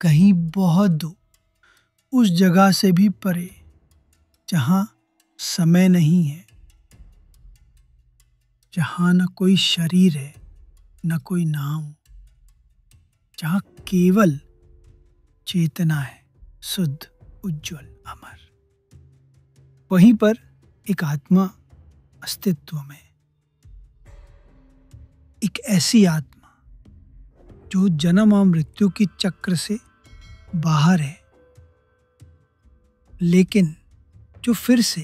कहीं बहुत दूर, उस जगह से भी परे, जहाँ समय नहीं है, जहाँ न कोई शरीर है, न कोई नाम, जहाँ केवल चेतना है, शुद्ध, उज्जवल, अमर। वहीं पर एक आत्मा अस्तित्व में, एक ऐसी आत्मा जो जन्म और मृत्यु की चक्र से बाहर है, लेकिन जो फिर से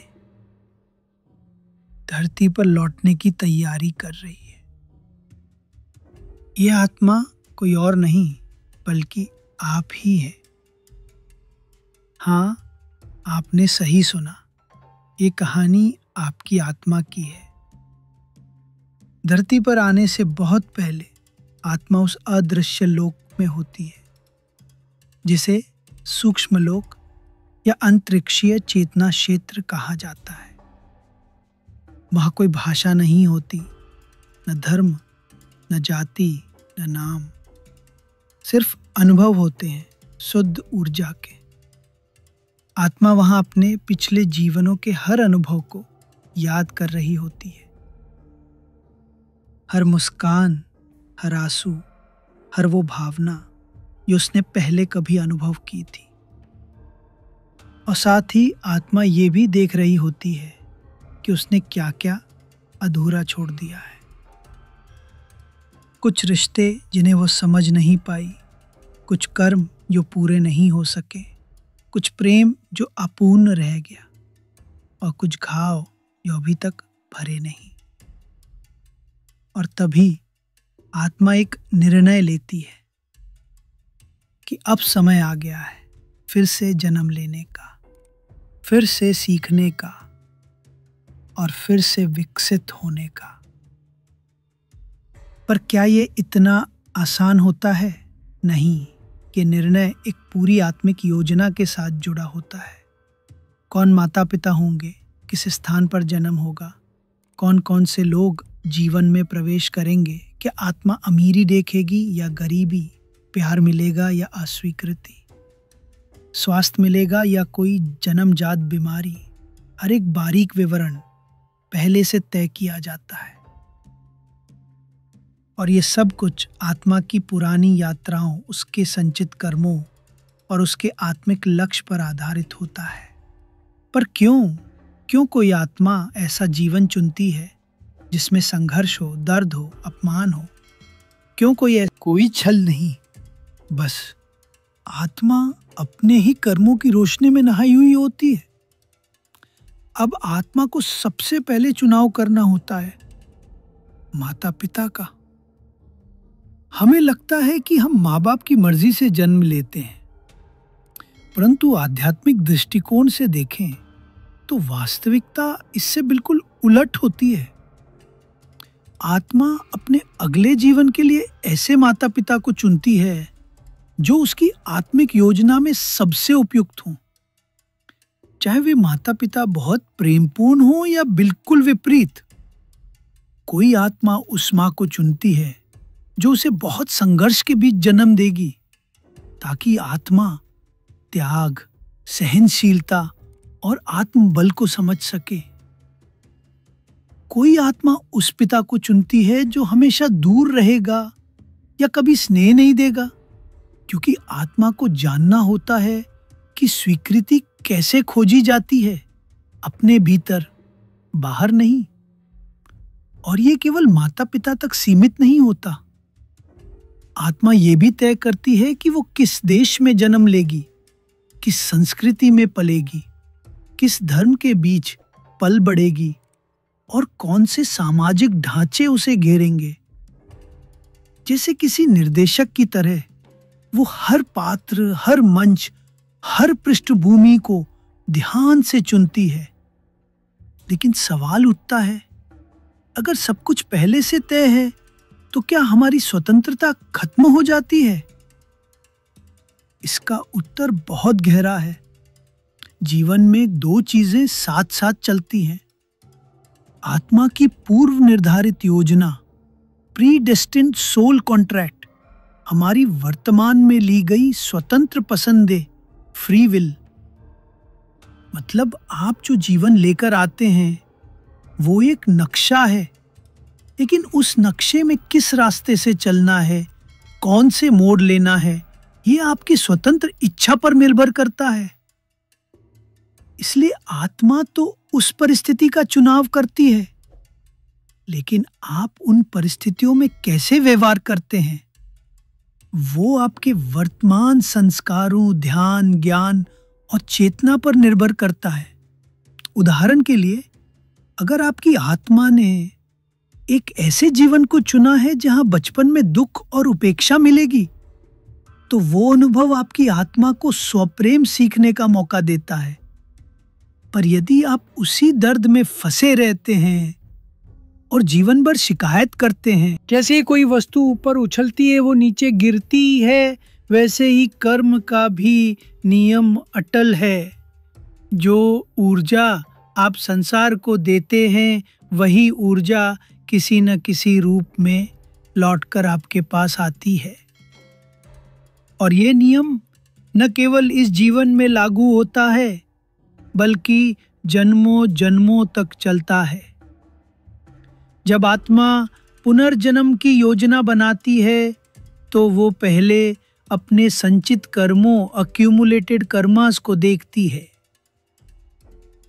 धरती पर लौटने की तैयारी कर रही है। यह आत्मा कोई और नहीं बल्कि आप ही है। हाँ, आपने सही सुना, ये कहानी आपकी आत्मा की है। धरती पर आने से बहुत पहले आत्मा उस अदृश्य लोक में होती है जिसे सूक्ष्म लोक या अंतरिक्षीय चेतना क्षेत्र कहा जाता है। वहां कोई भाषा नहीं होती, न धर्म, न जाति, न नाम, सिर्फ अनुभव होते हैं, शुद्ध ऊर्जा के। आत्मा वहां अपने पिछले जीवनों के हर अनुभव को याद कर रही होती है। हर मुस्कान, हर आंसू, हर वो भावना जो उसने पहले कभी अनुभव की थी। और साथ ही आत्मा ये भी देख रही होती है कि उसने क्या क्या अधूरा छोड़ दिया है। कुछ रिश्ते जिन्हें वो समझ नहीं पाई, कुछ कर्म जो पूरे नहीं हो सके, कुछ प्रेम जो अपूर्ण रह गया, और कुछ घाव जो अभी तक भरे नहीं। और तभी आत्मा एक निर्णय लेती है कि अब समय आ गया है फिर से जन्म लेने का, फिर से सीखने का और फिर से विकसित होने का। पर क्या ये इतना आसान होता है? नहीं, कि निर्णय एक पूरी आत्मिक योजना के साथ जुड़ा होता है। कौन माता पिता होंगे, किस स्थान पर जन्म होगा, कौन कौन से लोग जीवन में प्रवेश करेंगे, क्या आत्मा अमीरी देखेगी या गरीबी, प्यार मिलेगा या अस्वीकृति, स्वास्थ्य मिलेगा या कोई जन्मजात बीमारी, हर एक बारीक विवरण पहले से तय किया जाता है। और ये सब कुछ आत्मा की पुरानी यात्राओं, उसके संचित कर्मों और उसके आत्मिक लक्ष्य पर आधारित होता है। पर क्यों कोई आत्मा ऐसा जीवन चुनती है जिसमें संघर्ष हो, दर्द हो, अपमान हो? क्यों कोई छल नहीं, बस आत्मा अपने ही कर्मों की रोशनी में नहाई हुई होती है। अब आत्मा को सबसे पहले चुनाव करना होता है माता पिता का। हमें लगता है कि हम माँ बाप की मर्जी से जन्म लेते हैं, परंतु आध्यात्मिक दृष्टिकोण से देखें तो वास्तविकता इससे बिल्कुल उलट होती है। आत्मा अपने अगले जीवन के लिए ऐसे माता पिता को चुनती है जो उसकी आत्मिक योजना में सबसे उपयुक्त हों, चाहे वे माता पिता बहुत प्रेमपूर्ण हो या बिल्कुल विपरीत। कोई आत्मा उस माँ को चुनती है जो उसे बहुत संघर्ष के बीच जन्म देगी, ताकि आत्मा त्याग, सहनशीलता और आत्मबल को समझ सके। कोई आत्मा उस पिता को चुनती है जो हमेशा दूर रहेगा या कभी स्नेह नहीं देगा, क्योंकि आत्मा को जानना होता है कि स्वीकृति कैसे खोजी जाती है, अपने भीतर, बाहर नहीं। और ये केवल माता पिता तक सीमित नहीं होता। आत्मा ये भी तय करती है कि वो किस देश में जन्म लेगी, किस संस्कृति में पलेगी, किस धर्म के बीच पल बढ़ेगी और कौन से सामाजिक ढांचे उसे घेरेंगे। जैसे किसी निर्देशक की तरह वो हर पात्र, हर मंच, हर पृष्ठभूमि को ध्यान से चुनती है। लेकिन सवाल उठता है, अगर सब कुछ पहले से तय है तो क्या हमारी स्वतंत्रता खत्म हो जाती है? इसका उत्तर बहुत गहरा है। जीवन में दो चीजें साथ साथ चलती हैं। आत्मा की पूर्व निर्धारित योजना, प्री डेस्टिन्ड सोल कॉन्ट्रैक्ट, हमारी वर्तमान में ली गई स्वतंत्र पसंदें, फ्री विल। मतलब आप जो जीवन लेकर आते हैं वो एक नक्शा है, लेकिन उस नक्शे में किस रास्ते से चलना है, कौन से मोड़ लेना है, ये आपकी स्वतंत्र इच्छा पर निर्भर करता है। इसलिए आत्मा तो उस परिस्थिति का चुनाव करती है, लेकिन आप उन परिस्थितियों में कैसे व्यवहार करते हैं वो आपके वर्तमान संस्कारों, ध्यान, ज्ञान और चेतना पर निर्भर करता है। उदाहरण के लिए, अगर आपकी आत्मा ने एक ऐसे जीवन को चुना है जहां बचपन में दुख और उपेक्षा मिलेगी, तो वो अनुभव आपकी आत्मा को स्वप्रेम सीखने का मौका देता है। पर यदि आप उसी दर्द में फंसे रहते हैं और जीवन भर शिकायत करते हैं, जैसे ही कोई वस्तु ऊपर उछलती है वो नीचे गिरती है, वैसे ही कर्म का भी नियम अटल है। जो ऊर्जा आप संसार को देते हैं वही ऊर्जा किसी न किसी रूप में लौटकर आपके पास आती है। और ये नियम न केवल इस जीवन में लागू होता है, बल्कि जन्मों जन्मों तक चलता है। जब आत्मा पुनर्जन्म की योजना बनाती है तो वो पहले अपने संचित कर्मों, अक्यूमुलेटेड कर्मास को देखती है।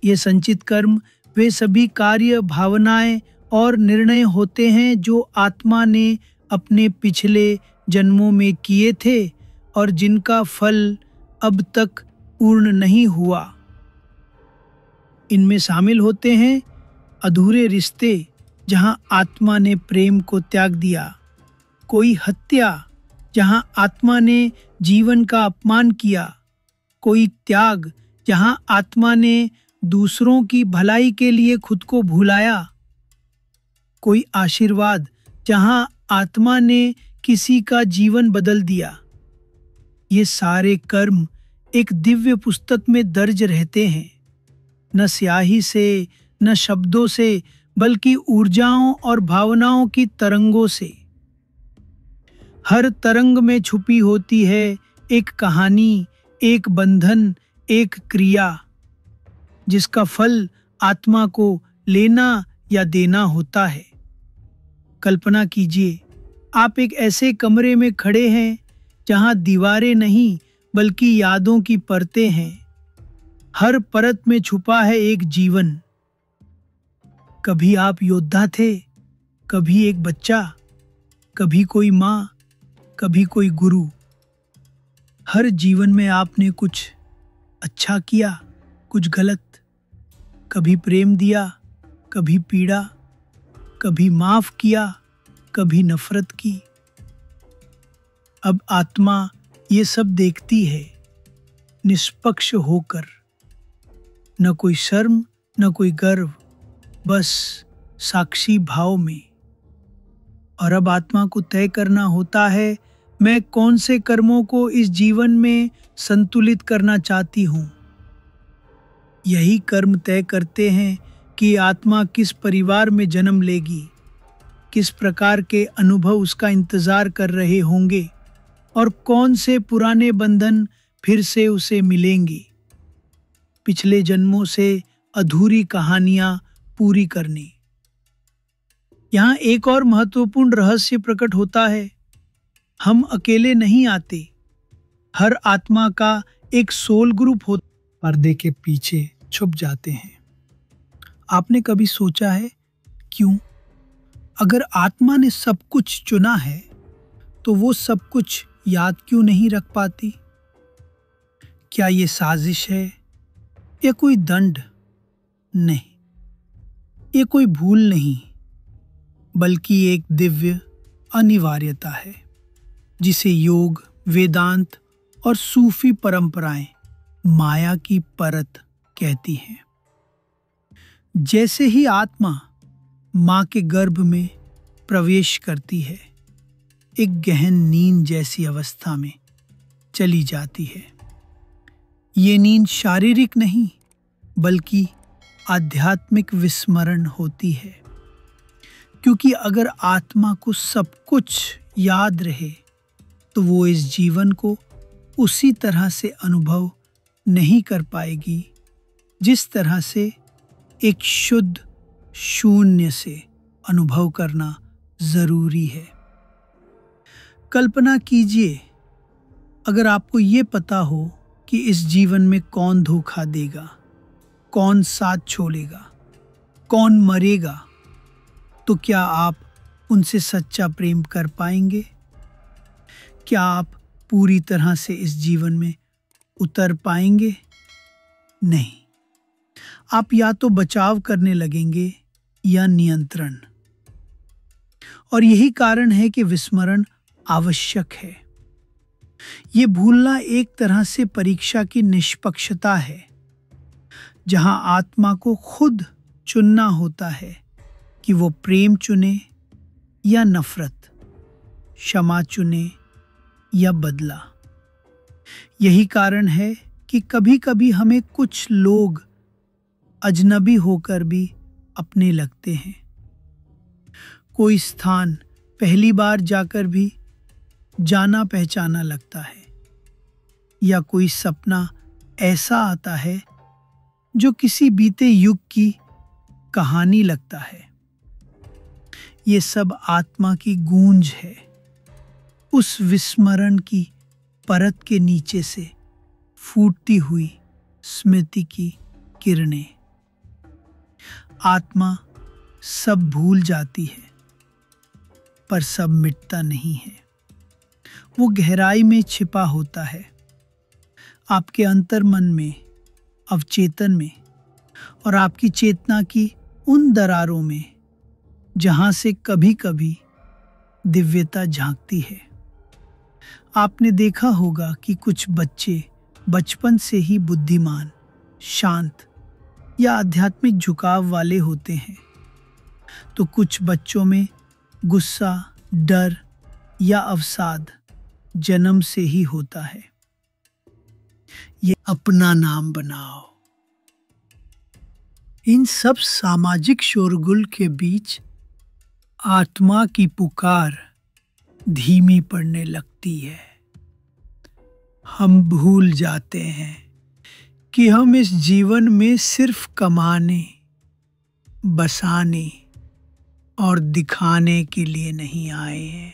ये संचित कर्म वे सभी कार्य, भावनाएं और निर्णय होते हैं जो आत्मा ने अपने पिछले जन्मों में किए थे और जिनका फल अब तक पूर्ण नहीं हुआ। इनमें शामिल होते हैं अधूरे रिश्ते जहां आत्मा ने प्रेम को त्याग दिया, कोई हत्या जहां आत्मा ने जीवन का अपमान किया, कोई त्याग जहां आत्मा ने दूसरों की भलाई के लिए खुद को भुलाया, कोई आशीर्वाद जहां आत्मा ने किसी का जीवन बदल दिया। ये सारे कर्म एक दिव्य पुस्तक में दर्ज रहते हैं, न स्याही से, न शब्दों से, बल्कि ऊर्जाओं और भावनाओं की तरंगों से। हर तरंग में छुपी होती है एक कहानी, एक बंधन, एक क्रिया, जिसका फल आत्मा को लेना या देना होता है। कल्पना कीजिए, आप एक ऐसे कमरे में खड़े हैं जहां दीवारें नहीं बल्कि यादों की परतें हैं। हर परत में छुपा है एक जीवन। कभी आप योद्धा थे, कभी एक बच्चा, कभी कोई माँ, कभी कोई गुरु। हर जीवन में आपने कुछ अच्छा किया, कुछ गलत, कभी प्रेम दिया, कभी पीड़ा, कभी माफ किया, कभी नफरत की। अब आत्मा ये सब देखती है, निष्पक्ष होकर, न कोई शर्म, न कोई गर्व, बस साक्षी भाव में। और अब आत्मा को तय करना होता है, मैं कौन से कर्मों को इस जीवन में संतुलित करना चाहती हूँ। यही कर्म तय करते हैं कि आत्मा किस परिवार में जन्म लेगी, किस प्रकार के अनुभव उसका इंतजार कर रहे होंगे और कौन से पुराने बंधन फिर से उसे मिलेंगे। पिछले जन्मों से अधूरी कहानियां पूरी करनी। यहाँ एक और महत्वपूर्ण रहस्य प्रकट होता है, हम अकेले नहीं आते। हर आत्मा का एक सोल ग्रुप होता, पर्दे के पीछे छुप जाते हैं। आपने कभी सोचा है क्यों? अगर आत्मा ने सब कुछ चुना है तो वो सब कुछ याद क्यों नहीं रख पाती? क्या ये साजिश है या कोई दंड? नहीं, ये कोई भूल नहीं, बल्कि एक दिव्य अनिवार्यता है जिसे योग, वेदांत और सूफी परंपराएं माया की परत कहती हैं। जैसे ही आत्मा मां के गर्भ में प्रवेश करती है, एक गहन नींद जैसी अवस्था में चली जाती है। ये नींद शारीरिक नहीं बल्कि आध्यात्मिक विस्मरण होती है, क्योंकि अगर आत्मा को सब कुछ याद रहे तो वो इस जीवन को उसी तरह से अनुभव नहीं कर पाएगी जिस तरह से एक शुद्ध शून्य से अनुभव करना जरूरी है। कल्पना कीजिए, अगर आपको ये पता हो कि इस जीवन में कौन धोखा देगा, कौन साथ छोड़ेगा, कौन मरेगा, तो क्या आप उनसे सच्चा प्रेम कर पाएंगे? क्या आप पूरी तरह से इस जीवन में उतर पाएंगे? नहीं। आप या तो बचाव करने लगेंगे या नियंत्रण। और यही कारण है कि विस्मरण आवश्यक है। ये भूलना एक तरह से परीक्षा की निष्पक्षता है, जहां आत्मा को खुद चुनना होता है कि वो प्रेम चुने या नफरत, क्षमा चुने या बदला। यही कारण है कि कभी कभी हमें कुछ लोग अजनबी होकर भी अपने लगते हैं। कोई स्थान पहली बार जाकर भी जाना पहचाना लगता है, या कोई सपना ऐसा आता है जो किसी बीते युग की कहानी लगता है। ये सब आत्मा की गूंज है, उस विस्मरण की परत के नीचे से फूटती हुई स्मृति की किरणें। आत्मा सब भूल जाती है, पर सब मिटता नहीं है। वो गहराई में छिपा होता है, आपके अंतर्मन में, अवचेतन में, और आपकी चेतना की उन दरारों में जहां से कभी कभी दिव्यता झांकती है। आपने देखा होगा कि कुछ बच्चे बचपन से ही बुद्धिमान, शांत या आध्यात्मिक झुकाव वाले होते हैं, तो कुछ बच्चों में गुस्सा, डर या अवसाद जन्म से ही होता है। ये अपना नाम बनाओ। इन सब सामाजिक शोरगुल के बीच आत्मा की पुकार धीमी पड़ने लगती है। हम भूल जाते हैं कि हम इस जीवन में सिर्फ कमाने, बसाने और दिखाने के लिए नहीं आए हैं,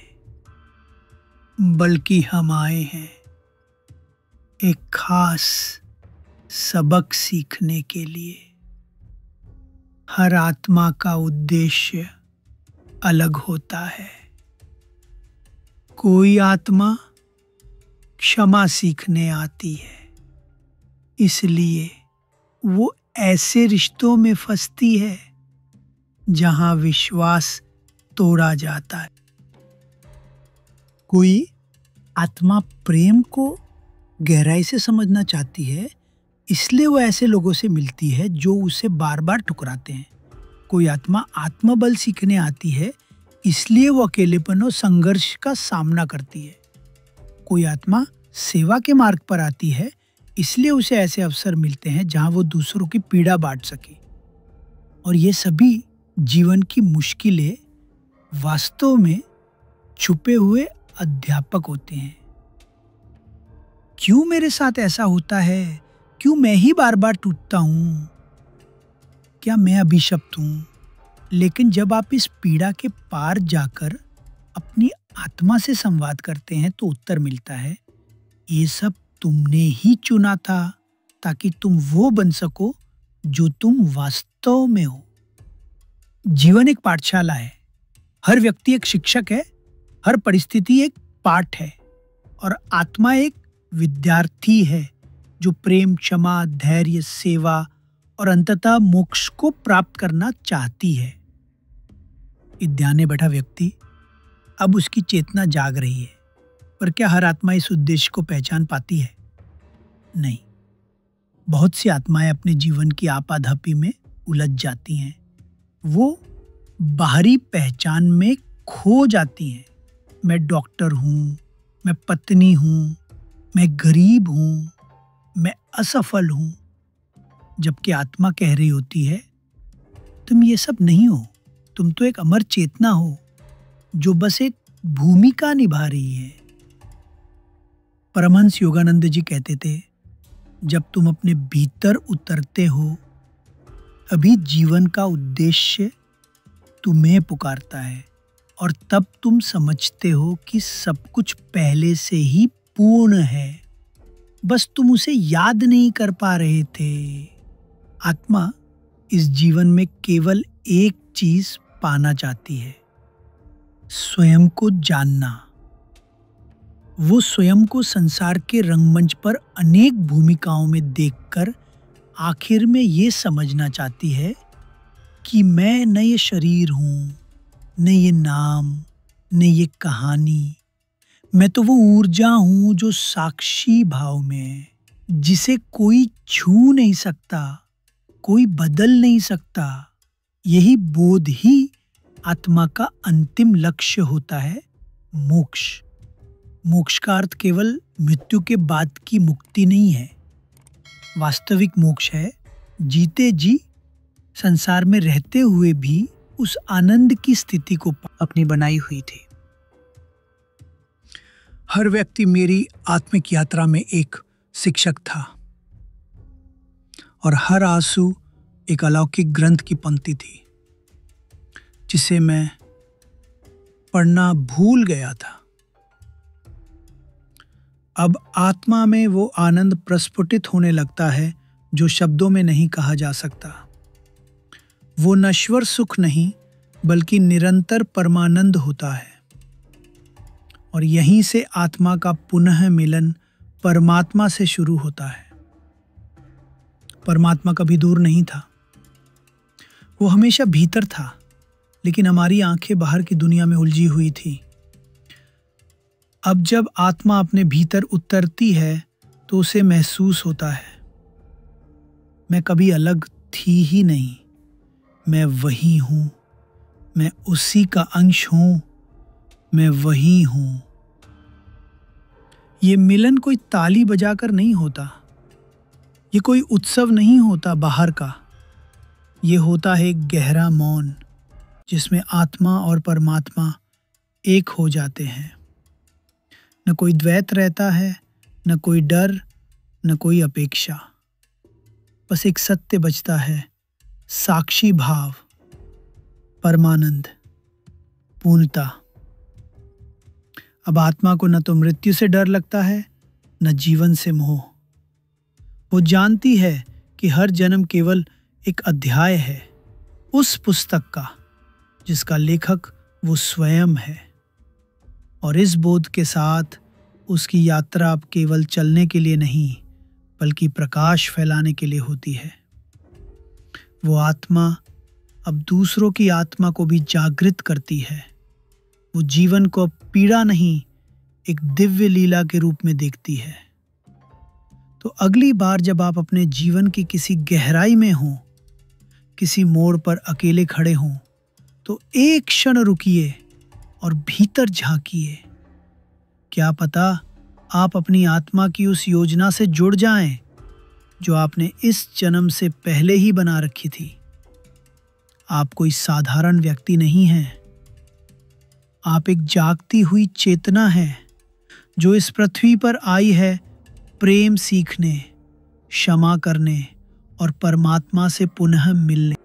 बल्कि हम आए हैं एक खास सबक सीखने के लिए। हर आत्मा का उद्देश्य अलग होता है। कोई आत्मा क्षमा सीखने आती है, इसलिए वो ऐसे रिश्तों में फंसती है जहां विश्वास तोड़ा जाता है। कोई आत्मा प्रेम को गहराई से समझना चाहती है, इसलिए वो ऐसे लोगों से मिलती है जो उसे बार बार ठुकराते हैं। कोई आत्मा आत्मबल सीखने आती है, इसलिए वो अकेलेपन और संघर्ष का सामना करती है। कोई आत्मा सेवा के मार्ग पर आती है, इसलिए उसे ऐसे अवसर मिलते हैं जहां वो दूसरों की पीड़ा बांट सके। और ये सभी जीवन की मुश्किलें वास्तव में छुपे हुए अध्यापक होते हैं। क्यों मेरे साथ ऐसा होता है? क्यों मैं ही बार बार टूटता हूं? क्या मैं अभिशप्त हूं? लेकिन जब आप इस पीड़ा के पार जाकर अपनी आत्मा से संवाद करते हैं तो उत्तर मिलता है, ये सब तुमने ही चुना था ताकि तुम वो बन सको जो तुम वास्तव में हो। जीवन एक पाठशाला है। हर व्यक्ति एक शिक्षक है, हर परिस्थिति एक पाठ है, और आत्मा एक विद्यार्थी है जो प्रेम, क्षमा, धैर्य, सेवा और अंततः मोक्ष को प्राप्त करना चाहती है। ध्यान बैठा व्यक्ति, अब उसकी चेतना जाग रही है, पर क्या हर आत्मा इस उद्देश्य को पहचान पाती है? नहीं। बहुत सी आत्माएं अपने जीवन की आपाधापी में उलझ जाती हैं। वो बाहरी पहचान में खो जाती हैं। मैं डॉक्टर हूँ, मैं पत्नी हूँ, मैं गरीब हूँ, मैं असफल हूँ। जबकि आत्मा कह रही होती है, तुम ये सब नहीं हो, तुम तो एक अमर चेतना हो जो बस एक भूमिका निभा रही है। परमहंस योगानंद जी कहते थे, जब तुम अपने भीतर उतरते हो, अभी जीवन का उद्देश्य तुम्हें पुकारता है और तब तुम समझते हो कि सब कुछ पहले से ही पूर्ण है, बस तुम उसे याद नहीं कर पा रहे थे। आत्मा इस जीवन में केवल एक चीज पाना चाहती है, स्वयं को जानना। वो स्वयं को संसार के रंगमंच पर अनेक भूमिकाओं में देखकर आखिर में ये समझना चाहती है कि मैं न ये शरीर हूं, न ये नाम, न ये कहानी। मैं तो वो ऊर्जा हूं जो साक्षी भाव में है, जिसे कोई छू नहीं सकता, कोई बदल नहीं सकता। यही बोध ही आत्मा का अंतिम लक्ष्य होता है, मोक्ष। मोक्ष का अर्थ केवल मृत्यु के बाद की मुक्ति नहीं है। वास्तविक मोक्ष है जीते जी संसार में रहते हुए भी उस आनंद की स्थिति को अपनी बनाई हुई थी। हर व्यक्ति मेरी आत्मिक यात्रा में एक शिक्षक था और हर आंसू एक अलौकिक ग्रंथ की पंक्ति थी जिसे मैं पढ़ना भूल गया था। अब आत्मा में वो आनंद प्रस्फुटित होने लगता है जो शब्दों में नहीं कहा जा सकता। वो नश्वर सुख नहीं बल्कि निरंतर परमानंद होता है और यहीं से आत्मा का पुनः मिलन परमात्मा से शुरू होता है। परमात्मा कभी दूर नहीं था, वो हमेशा भीतर था, लेकिन हमारी आंखें बाहर की दुनिया में उलझी हुई थी। अब जब आत्मा अपने भीतर उतरती है तो उसे महसूस होता है, मैं कभी अलग थी ही नहीं, मैं वही हूं, मैं उसी का अंश हूं, मैं वही हूं। ये मिलन कोई ताली बजाकर नहीं होता, ये कोई उत्सव नहीं होता बाहर का, ये होता है एक गहरा मौन जिसमें आत्मा और परमात्मा एक हो जाते हैं। न कोई द्वैत रहता है, न कोई डर, न कोई अपेक्षा, बस एक सत्य बचता है, साक्षी भाव, परमानंद, पूर्णता। अब आत्मा को न तो मृत्यु से डर लगता है, न जीवन से मोह। वो जानती है कि हर जन्म केवल एक अध्याय है उस पुस्तक का जिसका लेखक वो स्वयं है। और इस बोध के साथ उसकी यात्रा अब केवल चलने के लिए नहीं बल्कि प्रकाश फैलाने के लिए होती है। वो आत्मा अब दूसरों की आत्मा को भी जागृत करती है। वो जीवन को अब पीड़ा नहीं, एक दिव्य लीला के रूप में देखती है। तो अगली बार जब आप अपने जीवन की किसी गहराई में हों, किसी मोड़ पर अकेले खड़े हों, तो एक क्षण रुकिए और भीतर झांकिए। क्या पता आप अपनी आत्मा की उस योजना से जुड़ जाएं जो आपने इस जन्म से पहले ही बना रखी थी। आप कोई साधारण व्यक्ति नहीं हैं, आप एक जागती हुई चेतना है जो इस पृथ्वी पर आई है प्रेम सीखने, क्षमा करने और परमात्मा से पुनः मिलने।